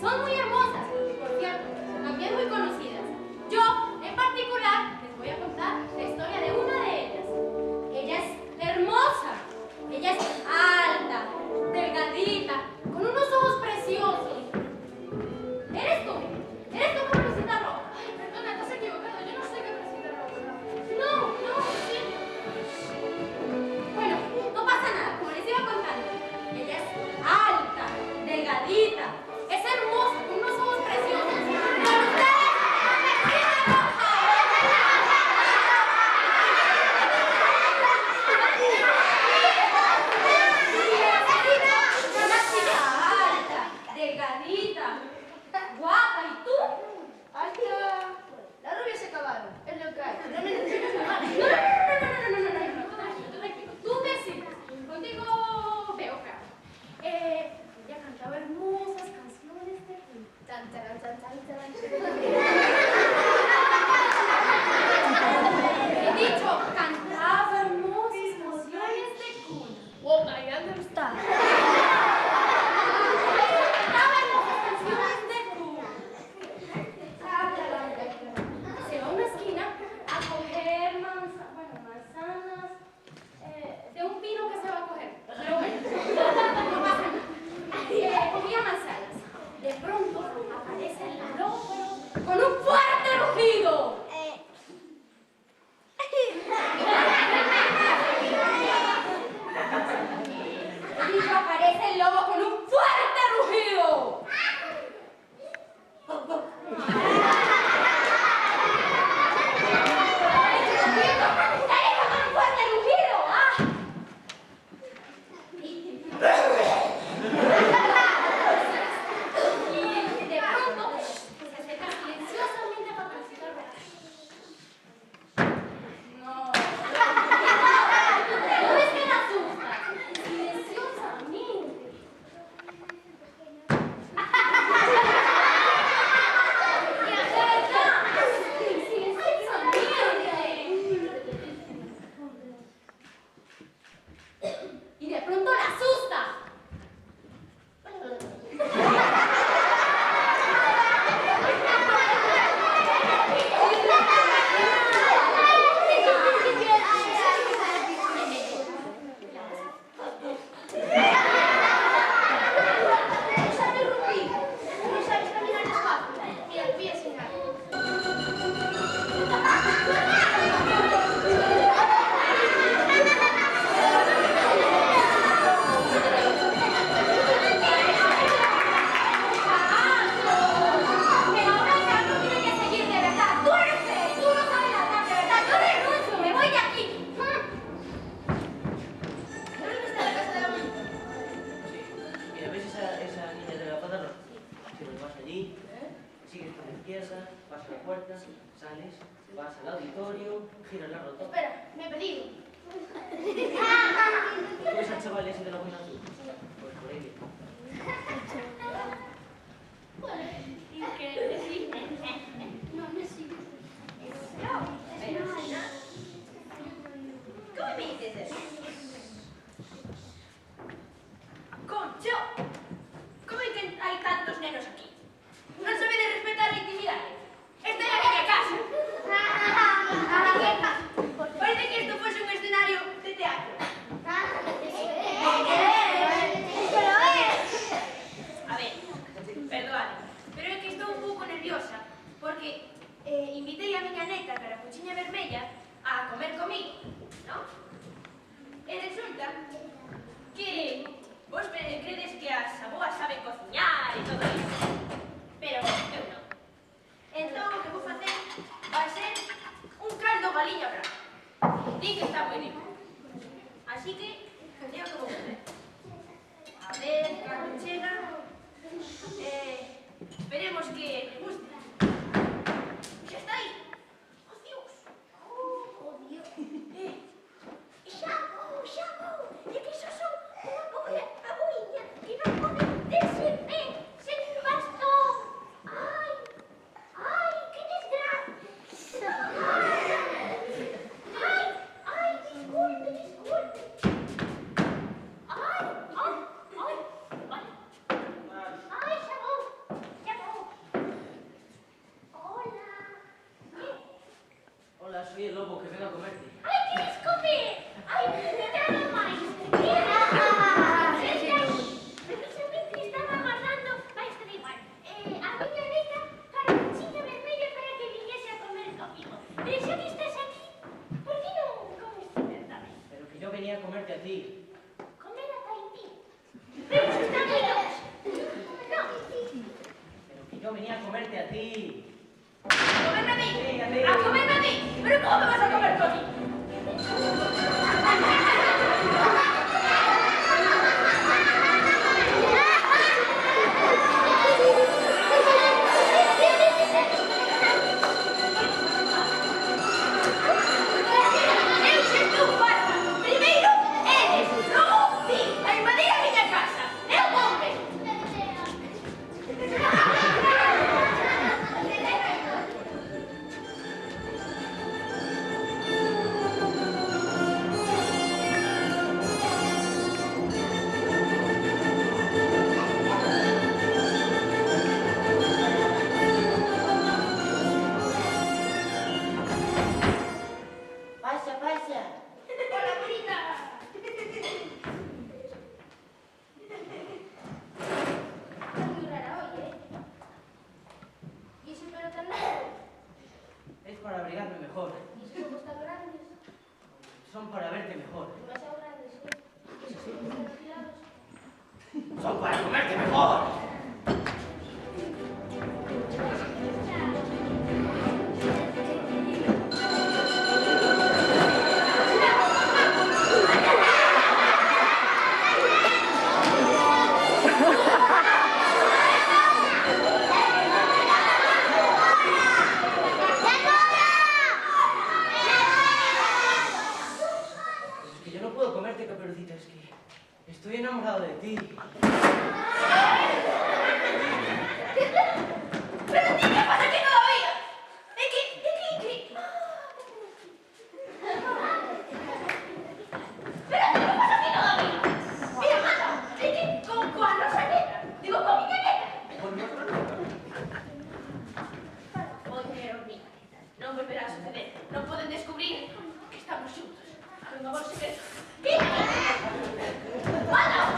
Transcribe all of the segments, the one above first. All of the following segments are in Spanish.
Son muy hermosas, por cierto, también muy conocidas. Yo, en particular, les voy a contar la historia de una de ellas. Ella es hermosa, ella es alta, delgadita, con unos ojos preciosos. ¿Eres tú? ¿Eres tú, Caperucita Roja? Ay, perdona, te has equivocado. Yo no soy Caperucita Roja. No, sí. Bueno, no pasa nada, como les iba contando. Ella es alta, delgadita, es hermosa, con unos ojos preciosos. ¡Pero usted, Caperucita Roja! Una chica alta, delgadita, guapa, ¿y tú? Alta. La rubia se acabaron. Es lo que hay. No me necesitas nada. Tranquilo, tú decides. Contigo veo claro. Ella cantaba hermosas canciones de cuna. Tan, taran, tan, tan, taran. He dicho, cantaba hermosas canciones de cuna. Oh, I understand. Cantaba hermosas canciones de cuna. Se va a una esquina a coger manzanas de un pino que se va a coger. Pero bueno, no pasa nada. Cogía manzanas. De pronto aparece el lobo con un fuerte rugido. Y aparece el lobo con un fuerte rugido. Y de pronto se acerca silenciosamente a Caperucita Roja. No. ¿No es que la asusta? Silenciosamente. Y de pronto la asusta. No sabes caminar despacio. Mira, te voy a enseñar. Pero ahora el gato tiene que seguir de verdad. Tú eres feo, tú no sabes nadar de verdad. Yo renuncio, me voy de aquí. ¿Dónde está la casa de la monja? Mira, ¿ves esa niña de la pata roja? Si nos vas allí, sigues por la izquierda, vas a la puerta, sales, vas al auditorio, giras la rotonda. Espera, me he pedido. ¿Ves al chaval ese de la buena azul? Pues por ahí. ¿Y qué decís? No, no sigo. ¿Cómo me dices eso? ¡Concho! ¿Cómo es que hay tantos nenos aquí? ¿No se de respetar la intimidad? ¡Esta es aquella casa! Parece que esto fuese un escenario de teatro. A ver, perdón, pero es que estou un pouco nerviosa porque invitei a miña neta Carapuchiña Vermella a comer comigo, ¿no? E resulta que vos credes que as aboas saben cociñar e todo iso, pero eu non. Entón, o que vou facer vai ser un caldo galiña branca. Din que está moi rico. Así que, é o que vou facer. A ver, cando chega, esperemos que le guste. ¡Ya está ahí! ¡Oh, Dios! ¡Oh, Dios! ¡Xa vou! É que xa son unha pobre abuiña que non pode dese pé sen un bastón! ¡Ai! ¡Ai, que desgracia! ¡Ai, disculpe! ¡Ai! Vale. ti. ¿A comerme a mí? Sí, a ti. ¿A comerme a mí? ¿Pero cómo me vas a comer tú a mí? Para abrigarme mejor. ¿Y esos ojos tan grandes? Son para verte mejor. Demasiado grandes, ¿eh? ¿Y esos ojos tan afilados? Son para comerte mejor. Estoy enamorado de ti. ¿Pero a ti qué pasa aquí todavía? ¿Qué? ¿Pero a ti qué pasa aquí todavía? Mira, mata, con la rosa negra. Digo, con mi negra. Con mi otra neta. Oye, hormiga, no volverá a suceder. No pueden descubrir que estamos juntos. Hay un amor secreto. ¡Mátalo!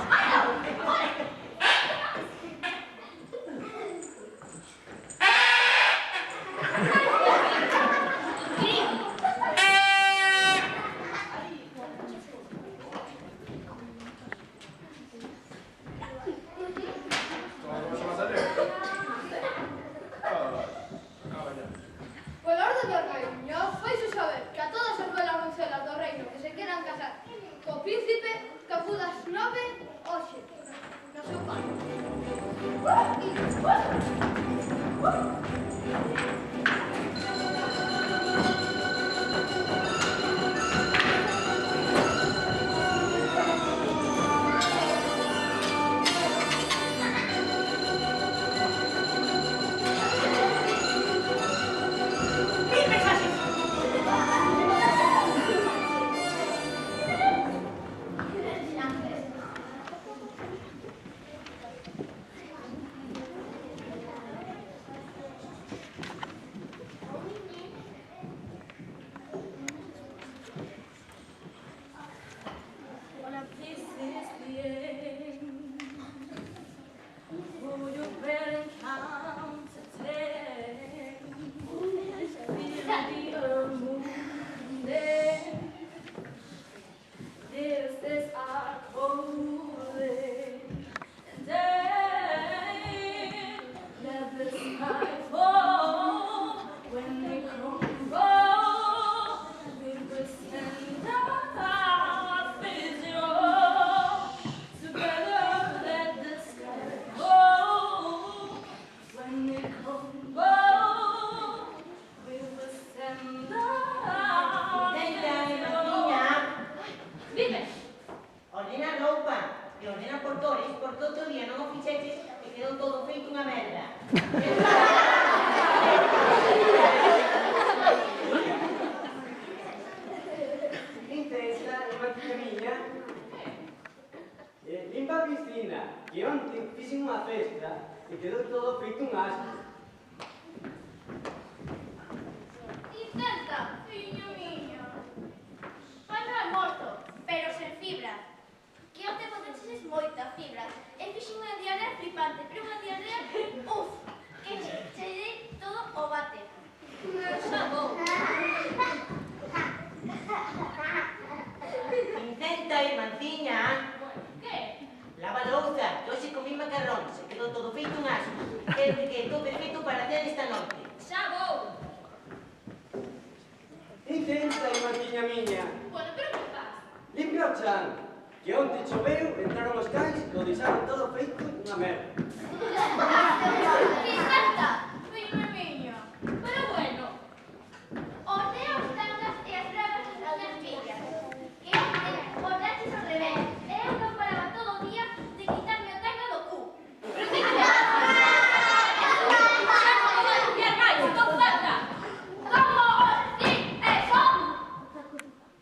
Lava louza, hoxe comí macarrón. marrón, se quedou todo feito un asco. Quero que quede todo perfecto para a cena esta noite. Xa vou. Intenta, Martiña miña. Bueno, pero que faz? Limpia o chan, que onte choveu, entraron os cães e o deixaron todo feito unha merda. Fíjate, fillo miño. Pero bueno, os neos tangas e as bragas das miñas fillas. Que onte os daches ao revés. E eu non paraba todo o día de quitarme o tanga do cu. Pero que te pasa? Xa non vai limpiar máis, estou farta. Como os di eso?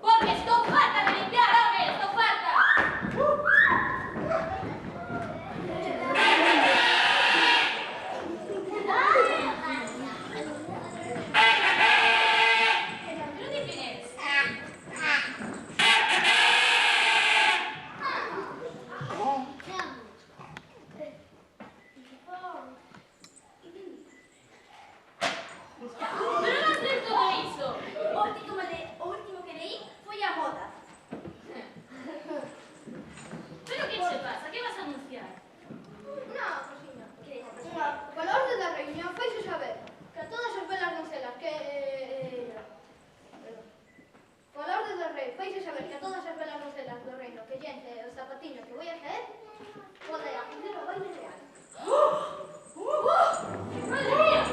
Porque estou farta de limpiar, home, estou farta. Pero di quen eres? Pero non sei todo iso. O último que leí foi a moda. Pero que che pasa? Que vas a anunciar? Unha cosiña. Pola orde da reunión faise saber que a todas as velas doncelas que... Pola orde do rei faise saber que a todas as velas doncelas do reino que lleente o zapatiño que voy a caer pode acudir ao baile real. Madre mía.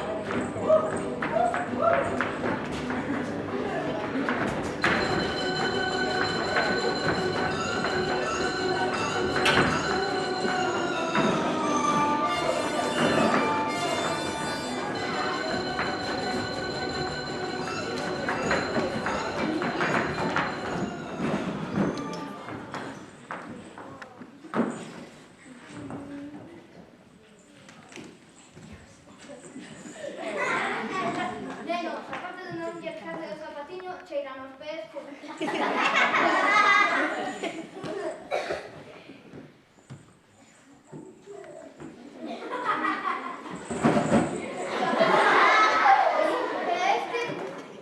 Nenos, aparte de non lle echarse o zapatiño, cheiran os pés...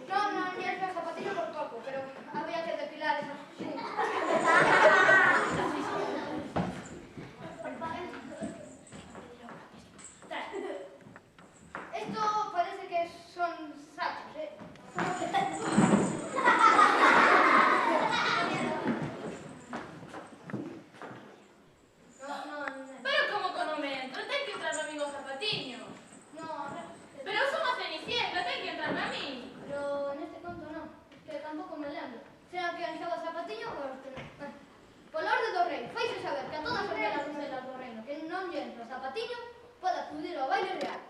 Non lle echa o zapatiño por pouco, pero había que depilar esas... Esto parece que son sachos, ¿eh? No. Pero como que non me entro? Ten que entrarme a min o zapatiño. No, Pero eu son a Cenicienta, ten que entrarme a min. pero neste conto no, que tampouco me lembro. Será que han xado o zapatiño ou os que... Pola orde do rei, faise saber que a todas as velas doncelas do reino que non lle entra o zapatiño pode acudir ao baile real.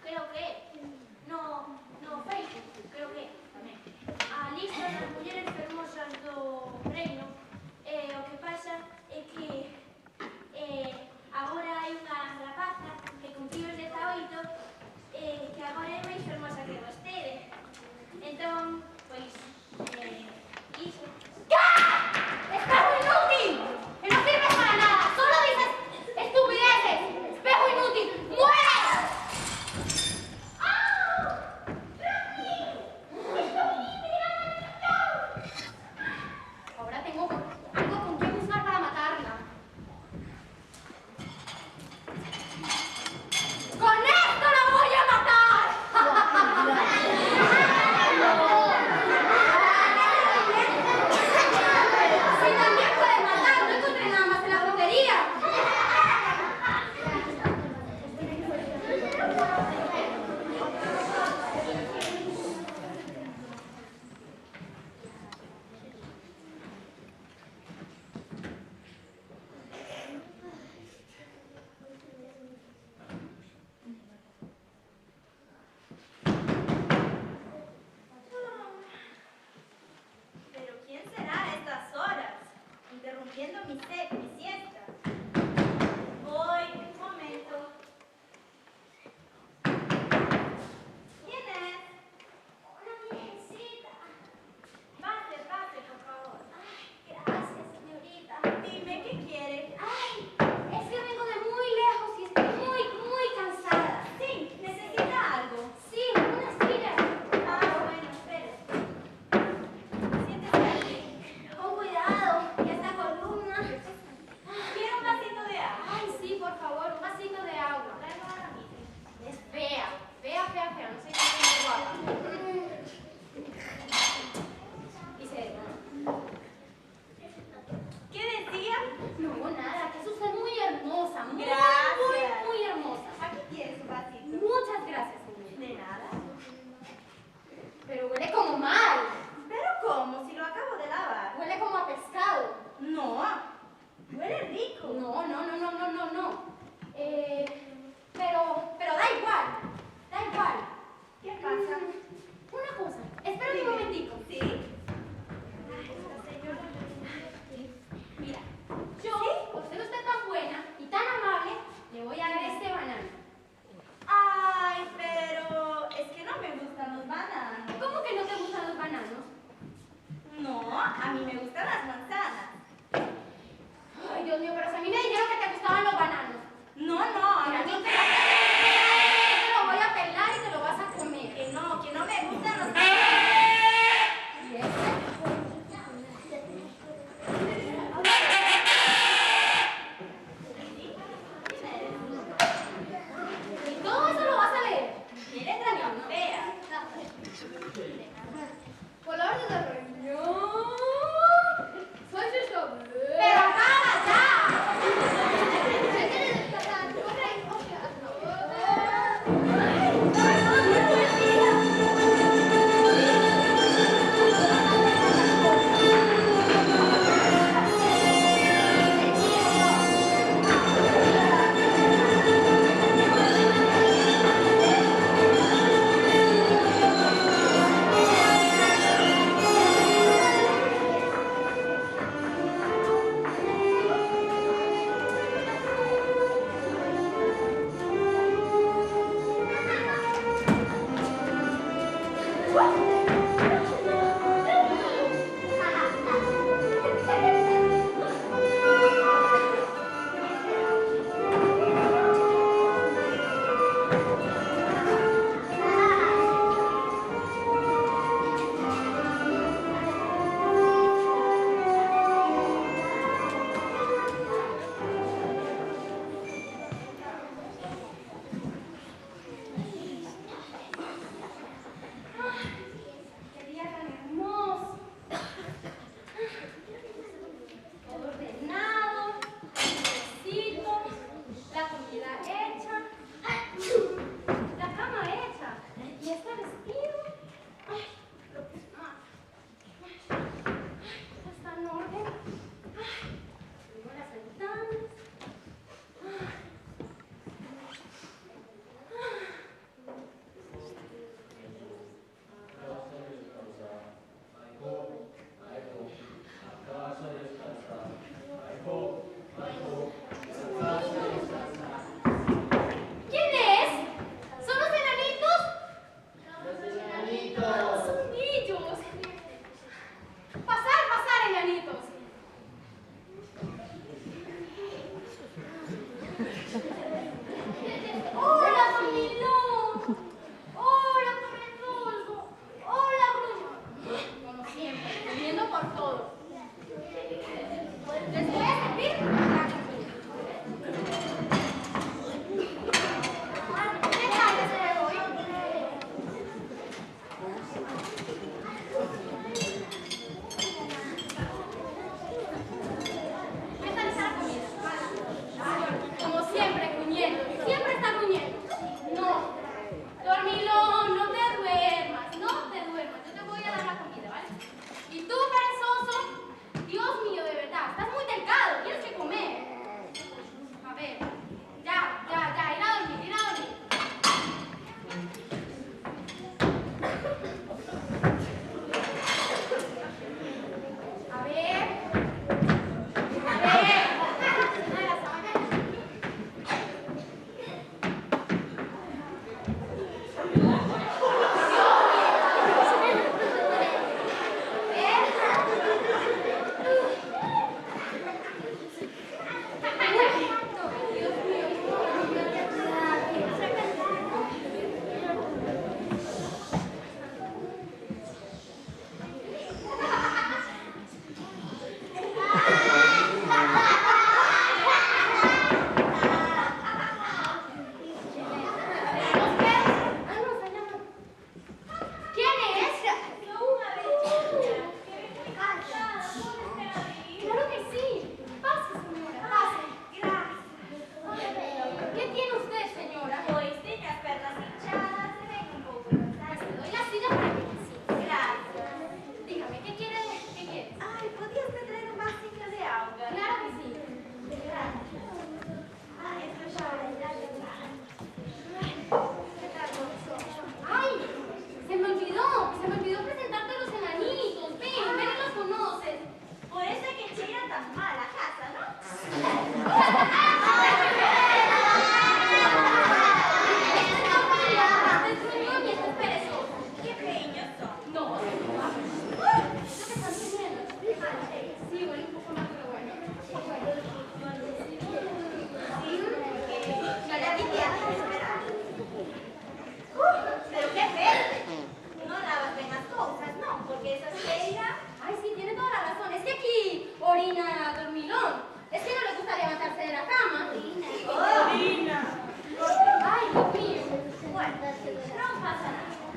creo que, no Facebook, creo que tamén. A lista das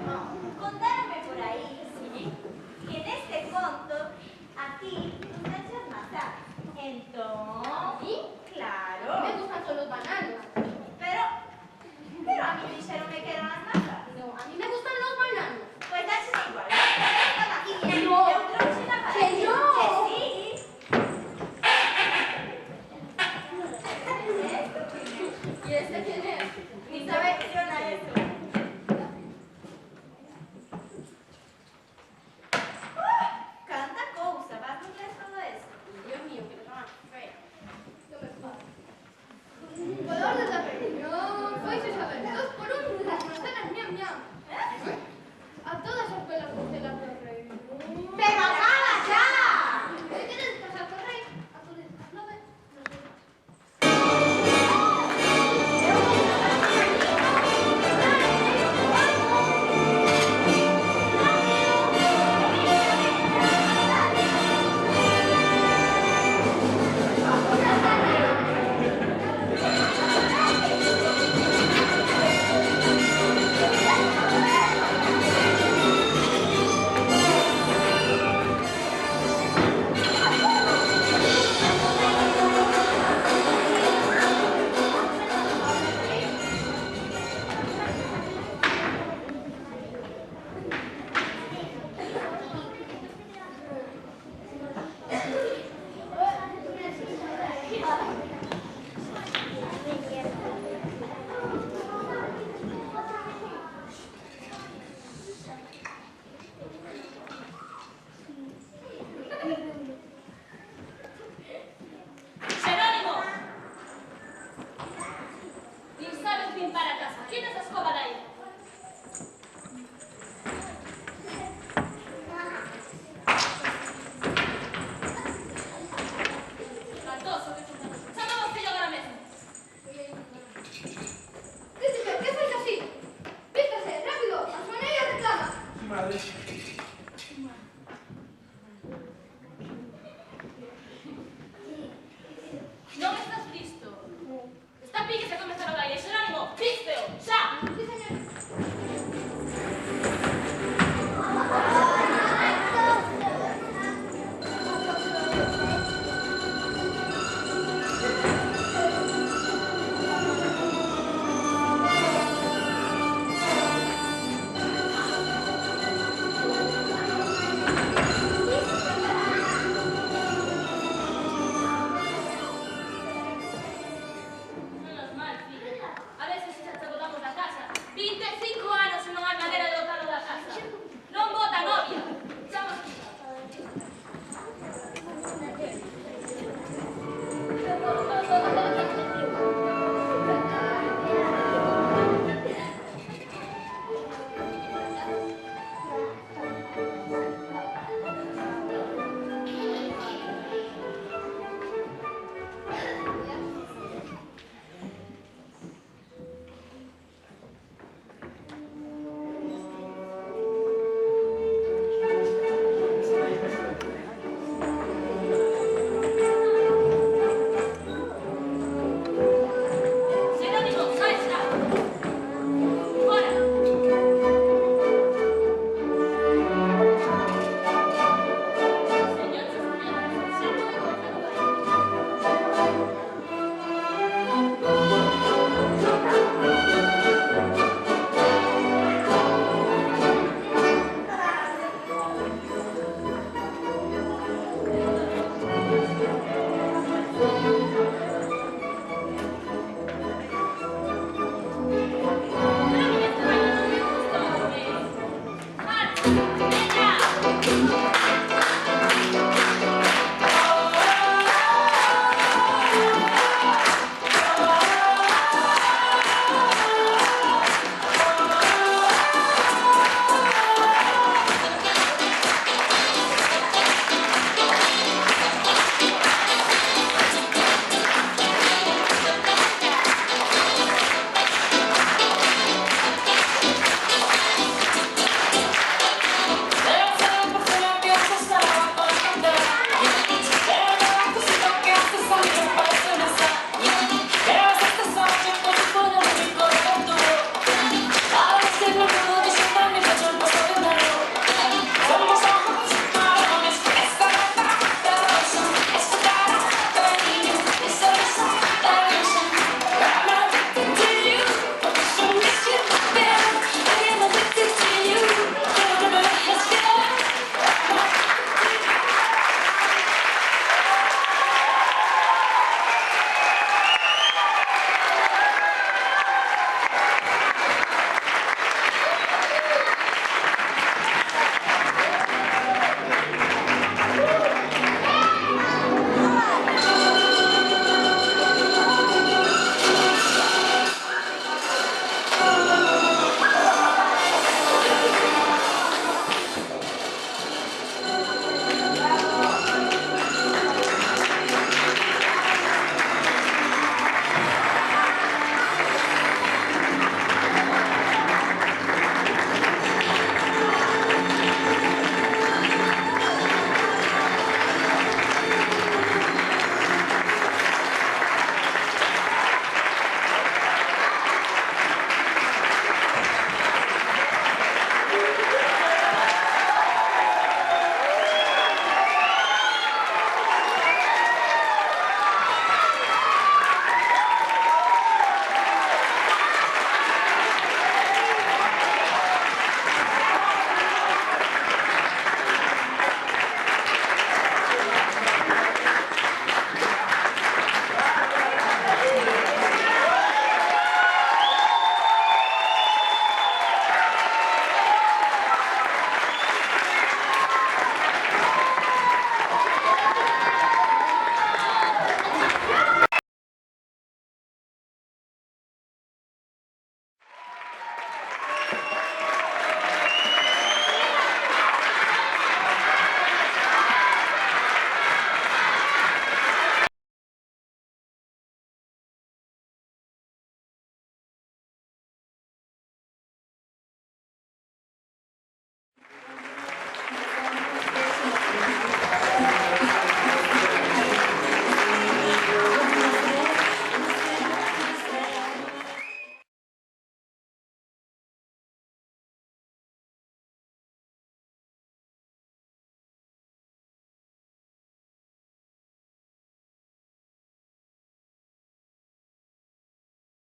No, contar